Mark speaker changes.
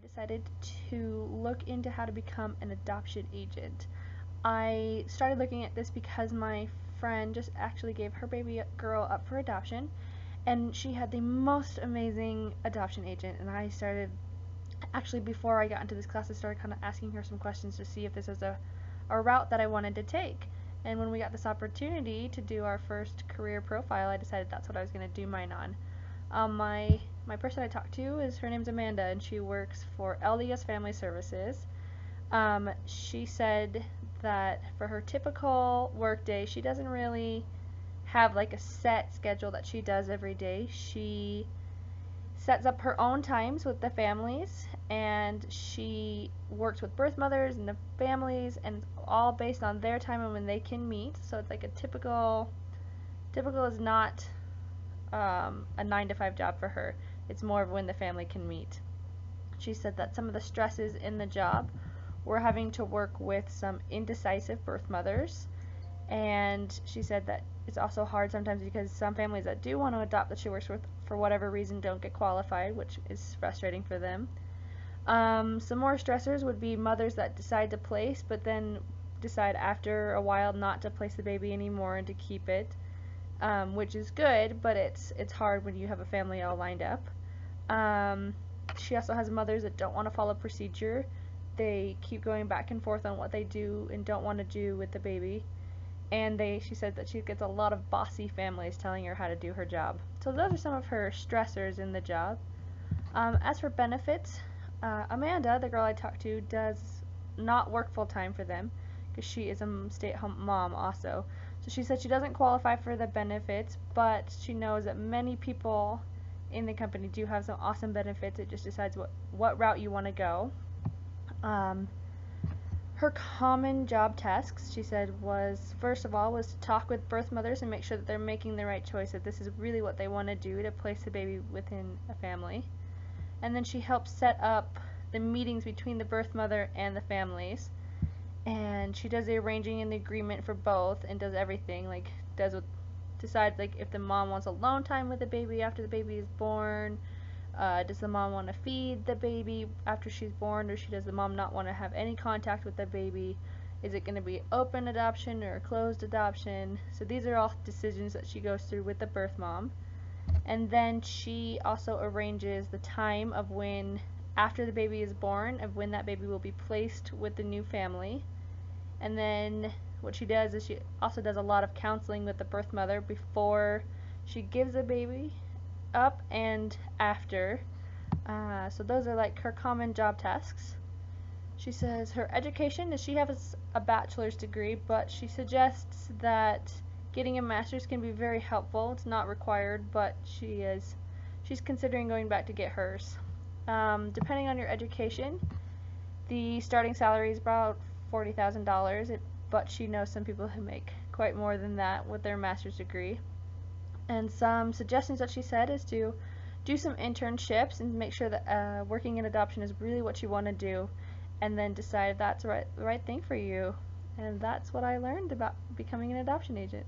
Speaker 1: decided to look into how to become an adoption agent. I started looking at this because my friend just actually gave her baby girl up for adoption, and she had the most amazing adoption agent. And I started, actually before I got into this class, I started kind of asking her some questions to see if this was a route that I wanted to take. And when we got this opportunity to do our first career profile, I decided that's what I was going to do mine on. My person I talked to her name's Amanda, and she works for LDS Family Services. She said that for her typical work day, she doesn't really have like a set schedule that she does every day. She sets up her own times with the families, and she works with birth mothers and the families, and all based on their time and when they can meet. So it's like a typical is not a 9 to 5 job for her. It's more of when the family can meet. She said that some of the stresses in the job were having to work with some indecisive birth mothers, and she said that it's also hard sometimes because some families that do want to adopt that she works with for whatever reason don't get qualified, which is frustrating for them. Some more stressors would be mothers that decide to place but then decide after a while not to place the baby anymore and to keep it, which is good, but it's hard when you have a family all lined up. She also has mothers that don't want to follow procedure. They keep going back and forth on what they do and don't want to do with the baby. And she said that she gets a lot of bossy families telling her how to do her job. So those are some of her stressors in the job. As for benefits, Amanda, the girl I talked to, does not work full time for them because she is a stay-at-home mom also. So she said she doesn't qualify for the benefits, but she knows that many people in the company do have some awesome benefits. It just decides what route you want to go. Her common job tasks, she said, was first of all was to talk with birth mothers and make sure that they're making the right choice, that this is really what they want to do to place the baby within a family. And then she helps set up the meetings between the birth mother and the families. And she does the arranging and the agreement for both and does everything, like decides like if the mom wants alone time with the baby after the baby is born. Does the mom want to feed the baby after she's born, or does the mom not want to have any contact with the baby? Is it going to be open adoption or closed adoption? So these are all decisions that she goes through with the birth mom. And then she also arranges the time of when, after the baby is born, of when that baby will be placed with the new family. And then what she does is she also does a lot of counseling with the birth mother before she gives the baby up and after. So those are like her common job tasks. She says her education is she has a bachelor's degree, but she suggests that getting a master's can be very helpful. It's not required, but she's considering going back to get hers. Depending on your education, the starting salary is about $40,000, but she knows some people who make quite more than that with their master's degree. And some suggestions that she said is to do some internships and make sure that working in adoption is really what you want to do, and then decide if that's the right thing for you. And that's what I learned about becoming an adoption agent.